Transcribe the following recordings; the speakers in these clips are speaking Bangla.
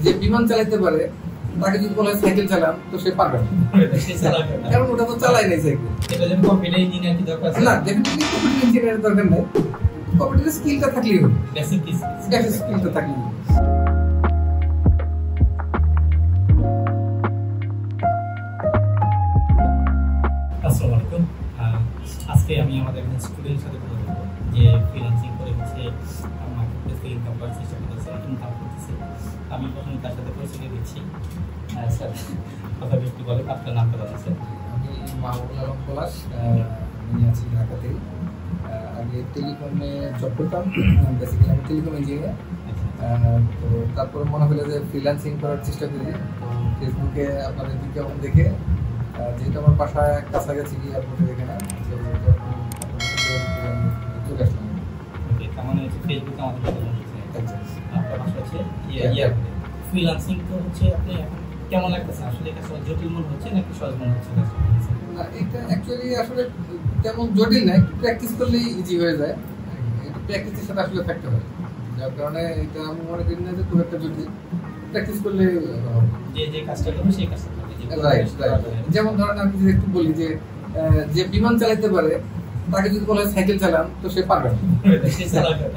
যে বিমান চালাতে পারে তাকে যদি বলা হয় সাইকেল চালান তো সে পারবে না, কারণ ওটা তো চালাই নাই সাইকেল। কম্পিউটার ইঞ্জিনিয়ার কি দরকার আছে? না, ডেফিনেটলি কম্পিউটার ইঞ্জিনিয়ারের দরকার নাই, কম্পিউটারের স্কিলটা থাকলেই হবে, বেসিক স্কিলটা থাকলেই হবে। আসসালামু আলাইকুম। আজকে আমি আমাদের একজন স্টুডেন্টের সাথে কথা বলবো যে ফ্রিল্যান্সিং করে হচ্ছে মার্কেট থেকে ইনকাম করার চেষ্টা করতেছে, ইনকাম করতেছে। আমি প্রথমে তার সাথে পরিচয় দিচ্ছি। স্যার, কথা একটু বলেন, আপনার নামটা জানা স্যার? আমি মাহবুবুল আলম পলাশ, আমি আছি ঢাকাতে। আগে টেলিকমে জব করতাম, বেসিক্যালি আমি টেলিকম ইঞ্জিনিয়ার। তো তারপরে মনে হলো যে ফ্রিল্যান্সিং করার চেষ্টা করি। তো ফেসবুকে আপনাদের বিজ্ঞাপন দেখে, যেহেতু আমার বাসায় কাছাকাছি এয়ারপোর্টের এখানে, চলে আসলাম। তার মানে হচ্ছে ফেসবুকে আমাদের সাথে আপনার বাসা হচ্ছে এয়ারপোর্টে। ফ্রিল্যান্সিং তো হচ্ছে আপনি এখন কেমন লাগতেছে? আসলে কাজটা জটিল মনে হচ্ছে নাকি সহজ মনে হচ্ছে? না, এটা অ্যাকচুয়ালি আসলে তেমন জটিল না, একটু প্র্যাকটিস করলেই ইজি হয়ে যায়। একটু প্র্যাকটিসের সাথে আসলে থাকতে হয়, যার কারণে এটা আমি মনে করি না যে খুব একটা জটিল, প্র্যাকটিস করলে যে কাজটা করবে সেই কাজটা করবে। রাইট। যেমন ধরেন আমি যদি একটু বলি যে বিমান চালাতে পারে তাকে যদি বলা হয় সাইকেল চালান তো সে পারবে না,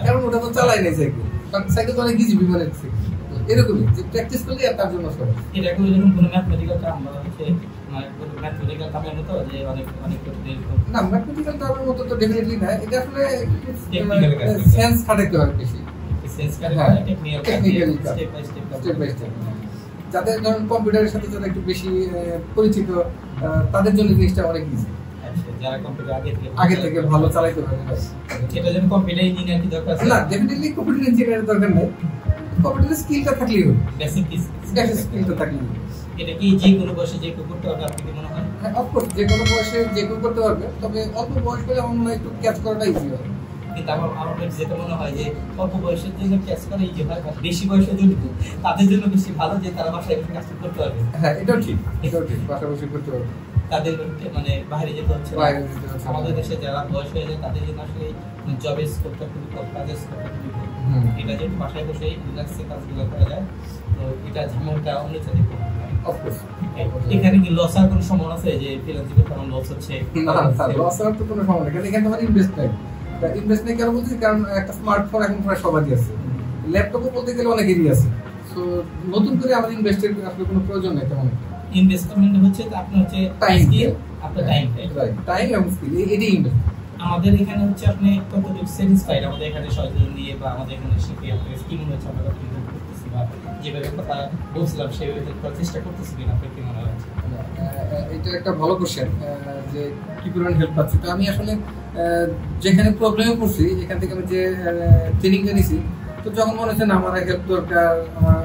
কারণ ওটা তো চালাই নাই সাইকেল, কারণ সাইকেল তো অনেক ইজি বিমানের থেকে। এরকমই যে প্র্যাকটিস করলে তার জন্য সহজ। এটা কোনো যেরকম কোনো ম্যাথমেটিক্যাল টার্ম বা হচ্ছে মানে কোনো ম্যাথমেটিক্যাল টার্মের মতো যে অনেক না, ম্যাথমেটিক্যাল টার্মের মতো তো ডেফিনেটলি না, এটা আসলে সেন্স খাটাইতে হয় বেশি, সেন্স খাটাইতে হয়, টেকনিক্যালি স্টেপ বাই স্টেপ। যাদের ধরুন কম্পিউটারের সাথে যারা একটু বেশি পরিচিত, তাদের জন্য জিনিসটা অনেক ইজি। যারা কম্পিউটার আগে থেকে ভালো চালাইতে পারে, এটা যেন কম্পিউটার ইঞ্জিনিয়ার কি দরকার আছে? না, ডেফিনেটলি কম্পিউটার ইঞ্জিনিয়ারের দরকার নেই, কম্পিউটারের স্কিলটা থাকলেই হবে, বেসিক স্কিলটা থাকলেই হবে। এটা কি যে কোনো বয়সে যে কেউ করতে পারবে আপনি কি মনে হয়? হ্যাঁ, অফকোর্স যে কোনো বয়সে যে কেউ করতে পারবে, তবে অল্প বয়স হলে আমার মনে হয় একটু ক্যাচ করাটা ইজি হবে। কিন্তু আমার যেটা মনে হয় যে অল্প বয়সের জন্য ক্যাচ করা ইজি হয়, বেশি বয়সে যদি তাদের জন্য বেশি ভালো যে তারা বাসায় বসে কাজ করতে পারবে। হ্যাঁ, এটাও ঠিক, বাসায় বসে করতে পারবে। তাদের মানে বাইরে যেতে হচ্ছে না। আমাদের দেশে যারা বয়স হয়ে যায় তাদের জন্য আসলে জবের স্কোপটা খুবই কম, কাজের স্কোপটা খুবই কম। এটা যেহেতু বাসায় বসে রিল্যাক্সে কাজগুলো করা যায়, তো এটা ঝামেলাটা অন্য চাইতে কম। এখানে কি লস হওয়ার কোনো সম্ভাবনা আছে যে ফ্রিল্যান্সিং এর কারণে লস হচ্ছে? না, লস হওয়ার তো কোনো সম্ভাবনা নেই, এখানে তোমার ইনভেস্ট নেই। কেন বলছি, কারণ একটা স্মার্টফোন এখন প্রায় সবারই আছে, ল্যাপটপও বলতে গেলে অনেকেরই আছে। সো নতুন করে আমাদের ইনভেস্টের আসলে কোনো প্রয়োজন নেই তেমন। ইনভেস্টমেন্ট হচ্ছে আপনার হচ্ছে টাইম, আপনার টাইম এবং স্কিল, এটাই ইনভেস্ট। আমাদের এখানে হচ্ছে আপনি কতটুকু স্যাটিসফাইড আমাদের এখানে সহযোগিতা নিয়ে বা আমাদের এখানে শিখে আপনার স্কিম হচ্ছে আমরা করতেছি বা যেভাবে কথা বলছিলাম সেভাবে করার চেষ্টা করতেছি কিনা আপনার কি মনে হয়? এটা একটা ভালো কোশ্চেন যে কি পরিমাণ হেল্প পাচ্ছি। তো আমি আসলে যেখানে প্রবলেমে পড়ছি এখান থেকে আমি যে ট্রেনিংটা নিছি, তো যখন মনে হচ্ছে না আমার হেল্প দরকার, আমার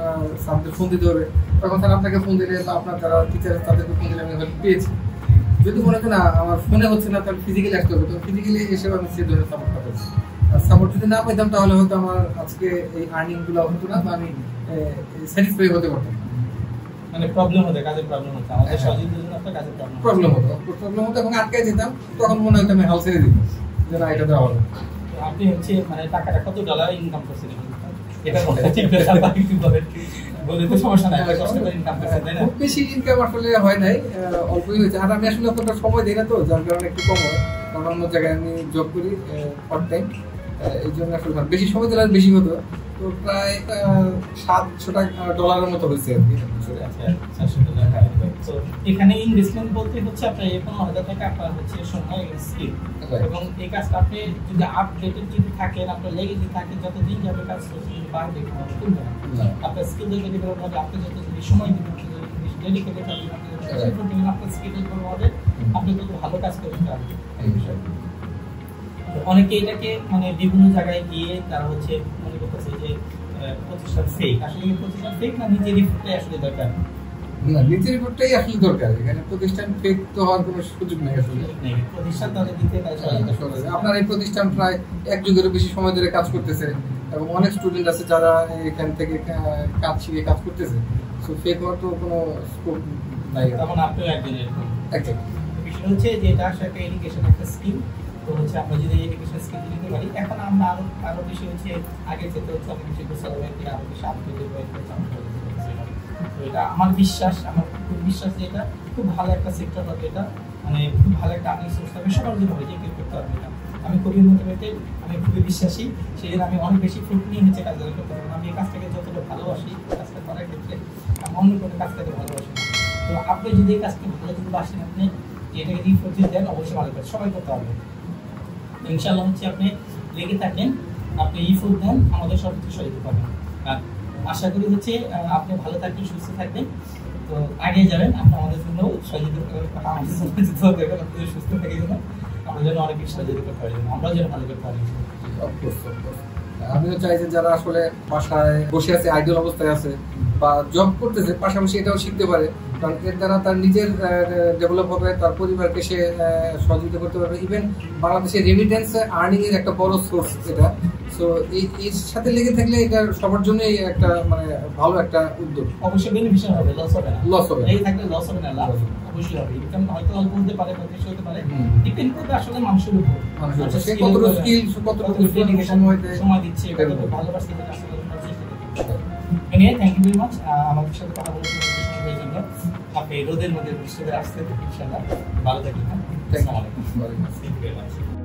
স্যারদের ফোন দিতে হবে, তখন স্যার আপনাকে ফোন দিলে বা আপনার যারা টিচার তাদেরকে ফোন দিলে আমি হেল্প পেয়েছি। যদি মনে হচ্ছে না আমার ফোনে হচ্ছে না, তাহলে ফিজিক্যালি আসতে হবে, তো ফিজিক্যালি এসেও আমি সে ধরনের সাপোর্ট পাচ্ছি। আর সাপোর্ট যদি না পাইতাম তাহলে হয়তো আমার আজকে এই আর্নিংগুলো হতো না, বা আমি স্যাটিসফাই হতে পারতাম। মানে প্রবলেম হতো, কাজের প্রবলেম হতো, আমাদের সহযোগিতার জন্য একটা কাজের প্রবলেম হতো এবং আটকে যেতাম, তখন মনে হতো আমি হাল ছেড়ে দিতাম যে না, এটা দেওয়া হবে। আপনি হচ্ছে মানে টাকাটা কত ডলার ইনকাম করছেন এটা ঠিক ব্যাপার একটু বলে তো সমস্যা নাই, কষ্ট করে ইনকাম করছেন তাই না? খুব বেশি ইনকাম আসলে হয় নাই, অল্পই হয়েছে। আর আমি আসলে অতটা সময় দিই না, তো যার কারণে একটু কম হয়, কারণ অন্য জায়গায় আমি জব করি পার্ট টাইম, এই জন্য আসলে বেশি সময় দিলে বেশি হতো। তো প্রায় $700 মতো হয়েছে আর কি। তো এখানে ইনভেস্টমেন্ট বলতে হচ্ছে আপনার 15,000 টাকা আপনার হচ্ছে সময় স্কিল, এবং এই কাজটা আপনি যদি আপডেটেড যদি থাকেন, আপনার লেগে যদি থাকেন, যতদিন যাবে কাজ যদি বাড়বে কমবে না। আপনার স্কিল যদি ডেভেলপ হবে, আপনি যত যদি সময় দিবেন, ডেডিকেটেড থাকবেন, আপনার স্কিল ডেভেলপ হবে, আপনি যত ভালো কাজ করতে পারবেন। এই বিষয়টা অনেকে এটাকে মানে বিভিন্ন জায়গায় গিয়ে তারা হচ্ছে মনে করতেছে যে প্রতিষ্ঠান ফেক। আসলে প্রতিষ্ঠান ফেক না, নিজের রিপোর্টটাই আসলে দরকার। না, নিজের রিপোর্টটাই আসলে দরকার, এখানে প্রতিষ্ঠান ফেক তো হওয়ার কোনো সুযোগ নেই আসলে। প্রতিষ্ঠান তাদের দিতে আপনার এই প্রতিষ্ঠান প্রায় 1 যুগেরও বেশি সময় ধরে কাজ করতেছে, এবং অনেক স্টুডেন্ট আছে যারা এখান থেকে কাজ শিখে কাজ করতেছে। সো ফেক হওয়ার তো কোনো স্কোপ নাই। তখন আপনিও একজন এরকম। এক্স্যাক্টলি। বিষয় হচ্ছে যে এটা আসলে একটা এডুকেশন, একটা স্কিল। তো হচ্ছে আমরা যদি এডুকেশন স্কিল দিতে পারি, এখন আমরা আরো বেশি হচ্ছে আগে যেতে হচ্ছে অনেক বেশি গোছানো, আরো বেশি আপডেটেড হয়ে এটা আমার বিশ্বাস, আমার খুব বিশ্বাস যে এটা খুব ভালো একটা সেক্টর হবে, এটা মানে খুব ভালো একটা আর্নিং সোর্স হবে, সবার জন্য হবে, যে কেউ করতে পারবে এটা। আমি খুবই মোটিভেটেড, আমি খুবই বিশ্বাসী, সেই জন্য আমি অনেক বেশি ফ্রুট নিয়ে হচ্ছে কাজগুলো করতে পারবো। আমি এই কাজটাকে যতটা ভালোবাসি, কাজটা করার ক্ষেত্রে আমি অন্য কোনো কাজটাকে ভালোবাসি না। তো আপনি যদি এই কাজকে ভালো যদি বাসেন, আপনি এটাকে রিফোর্স দেন, অবশ্যই ভালো করে সবাই করতে পারবে। ইনশাআল্লাহ হচ্ছে আপনি লেগে থাকেন, আপনি ফুড দেন, আমাদের সব কিছু সহায়তা পাবেন। আর আশা করি হচ্ছে আপনি ভালো থাকবেন, সুস্থ থাকবেন, তো আগে যাবেন। আপনি আমাদের জন্য সহযোগিতা করবেন, আমাদের জন্য দেখবেন, আপনি সুস্থ থেকে যেন আমাদের জন্য অনেক কিছু সহযোগিতা করতে পারবেন, আমরাও যেন ভালো করতে পারি। আমিও চাই যে যারা আসলে বাসায় বসে আছে, আইডল অবস্থায় আছে বা জব করতেছে, পাশাপাশি এটাও শিখতে পারে, কারণ এর দ্বারা তার নিজের ডেভেলপ হবে, তার পরিবারকে সে সহযোগিতা করতে পারবে। ইভেন বাংলাদেশের রেমিটেন্স আর্নিং এর একটা বড় সোর্স এটা। সো এর সাথে লেগে থাকলে এটা সবার জন্যই একটা মানে ভালো একটা উদ্যোগ। অবশ্যই বেনিফিশিয়াল হবে, লস হবে না। লস হবে এই থাকলে লস হবে না, লাভ অবশ্যই হবে। ইনকাম হয়তো অল্প হতে পারে, বেশি হতে পারে, ডিপেন্ড করবে আসলে মানুষের উপর, সে কতটুকু স্কিল, কতটুকু সময় দিচ্ছে, কতটুকু ভালোবাসছে এটা আসলে anyway, thank you very much আমাদের সাথে কথা বলার জন্য। আপনি রোদের মধ্যে বৃষ্টিতে আসতে ইনশাআল্লাহ ভালো থাকবেন। Thank you.